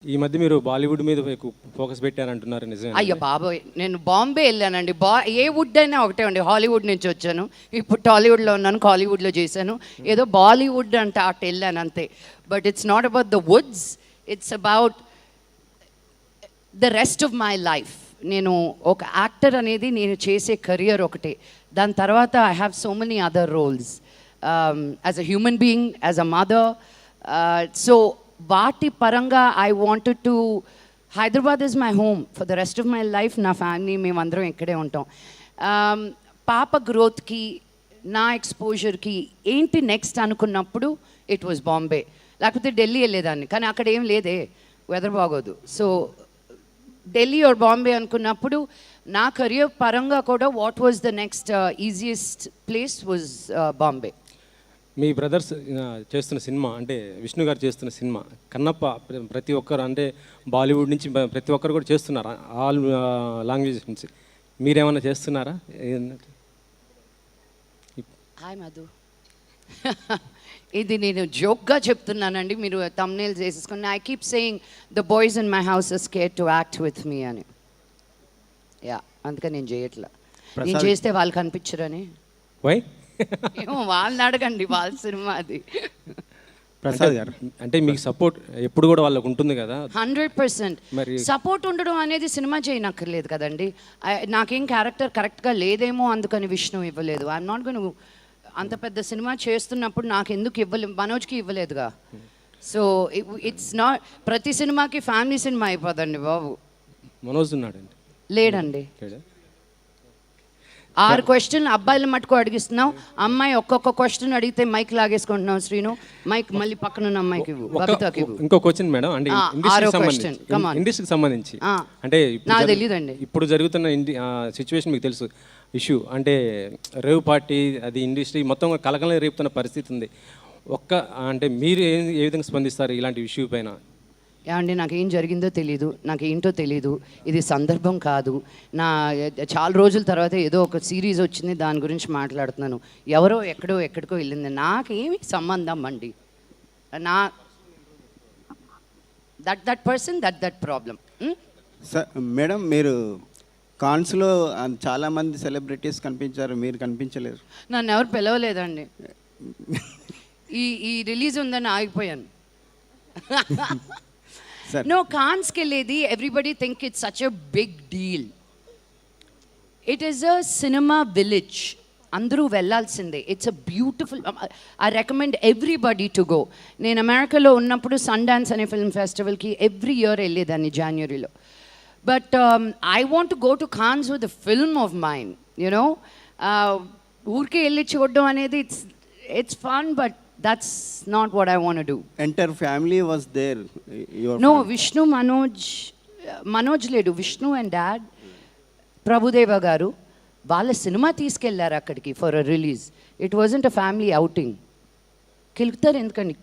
ఈ మధ్య మీరు బాలీవుడ్ మీద ఎక్కువ ఫోకస్ పెట్టారంటున్నారు, నిజమే? అయ్యో బాబోయ్, నేను బాంబే వెళ్ళానండి. ఏ వుడ్ అయినా ఒకటే అండి. హాలీవుడ్ నుంచి వచ్చాను, ఇప్పుడు టాలీవుడ్లో ఉన్నాను, కాలీవుడ్లో చేశాను. ఏదో బాలీవుడ్ అంటే అటు వెళ్ళాను అంతే. But it's not about the Woods, it's about the rest of my life. నేను ఒక యాక్టర్ అనేది నేను చేసే కెరియర్ ఒకటే. దాని తర్వాత I have so many other roles as a human being, as a mother. So వాటి పరంగా I wanted to, Hyderabad is my home for the rest of my life. నా ఫ్యామిలీ మేమందరం ఇక్కడే ఉంటాం. పాప గ్రోత్కి, నా ఎక్స్పోజర్కి ఏంటి నెక్స్ట్ అనుకున్నప్పుడు ఇట్ వాజ్ బాంబే. లేకపోతే ఢిల్లీ వెళ్ళేదాన్ని, కానీ అక్కడ ఏం లేదే, వెదర్ బాగోదు. సో ఢిల్లీ ఆర్ బాంబే అనుకున్నప్పుడు నా కెరియర్ పరంగా కూడా what was the next easiest place was Bombay. Me brothers చేస్తున్న సినిమా, అంటే విష్ణు గారు చేస్తున్న సినిమా కన్నప్ప, ప్రతి ఒక్కరు అంటే బాలీవుడ్ నుంచి ప్రతి ఒక్కరు కూడా చేస్తున్నారు, ఆల్ లాంగ్వేజెస్ నుంచి. మీరేమైనా చేస్తున్నారా? హాయ్ మధు, ఇది నేను జోక్గా చెప్తున్నానండి, మీరు థంబ్నెయిల్ చేసేసుకుని. I keep saying the boys in my house are scared to act with me అని. యా, అందుకని నేను చేయట్లా. నేను చేస్తే వాళ్ళు కనిపించరని. వై? ఏమో వాళ్ళని అడగండి, వాళ్ళ సినిమా అది. ప్రసాద్ గారు అంటే మీకు సపోర్ట్ ఎప్పుడు కూడా వాళ్ళకు ఉంటుంది కదా? 100%. మరి సపోర్ట్ ఉండడం అనేది సినిమా చేయనక్కర్లేదు కదండి. నాకేం క్యారెక్టర్ కరెక్ట్గా లేదేమో అందుకని విష్ణు ఇవ్వలేదు. I'm not gone. అంత పెద్ద సినిమా చేస్తున్నప్పుడు నాకు ఎందుకు ఇవ్వలేదు? మనోజ్కి ఇవ్వలేదుగా. సో ఇట్స్ నాట్ ప్రతి సినిమాకి ఫ్యామిలీ సినిమా అయిపోదండి బాబు. మనోజ్ ఉన్నాడండి? లేడండి. 6 క్వశ్చన్లు అబ్బాయిల మటుకు అడిగిస్తున్నావు, అమ్మాయి ఒక్కొక్క క్వశ్చన్ అడిగితే మైక్ లాగేసుకుంటున్నావు. శ్రీను, మైక్ మళ్ళీ పక్కనున్న అమ్మాయికి ఇంకో క్వశ్చన్ మేడం. అంటే ఇండస్ట్రీకి సంబంధించి అంటే నాకు తెలియదండి. ఇప్పుడు జరుగుతున్న సిచ్యువేషన్ మీకు తెలుసు, ఇష్యూ అంటే రేవ్ పార్టీ, అది ఇండస్ట్రీ మొత్తం కలకలం రేపుతున్న పరిస్థితి ఉంది. అంటే మీరు ఏ విధంగా స్పందిస్తారు ఇలాంటి ఇష్యూ పైన? ఏమండి, నాకేం జరిగిందో తెలీదు, నాకేంటో తెలీదు. ఇది సందర్భం కాదు. చాలా రోజుల తర్వాత ఏదో ఒక సిరీస్ వచ్చింది, దాని గురించి మాట్లాడుతున్నాను. ఎవరో ఎక్కడికో వెళ్ళింది, నాకేమి సంబంధం అండి. నా that person that problem. Madam, మీరు కాన్స్లో చాలామంది సెలబ్రిటీస్ కనిపించారు, మీరు కనిపించలేరు. నన్ను ఎవరు పిలవలేదండి. ఈ రిలీజ్ ఉందని ఆగిపోయాను. No, Cannes ke ledi, everybody think it's such a big deal. It is a cinema village. Andru vellalsinde. It's a beautiful, I recommend everybody to go. Nenu America lo unnappudu Sundance ane film festival ki every year elledani January lo. But I want to go to Cannes with a film of mine, you know. Urke elli choddam anedi it's fun, but that's not what I want to do. Entire family was there? No, Vishnu, Manoj ledu. Vishnu and dad, Prabhudeva garu, వాళ్ళ cinema తీసుకెళ్లారు అక్కడికి for a release. It wasn't a family outing. కెలుగుతారు ఎందుకండి?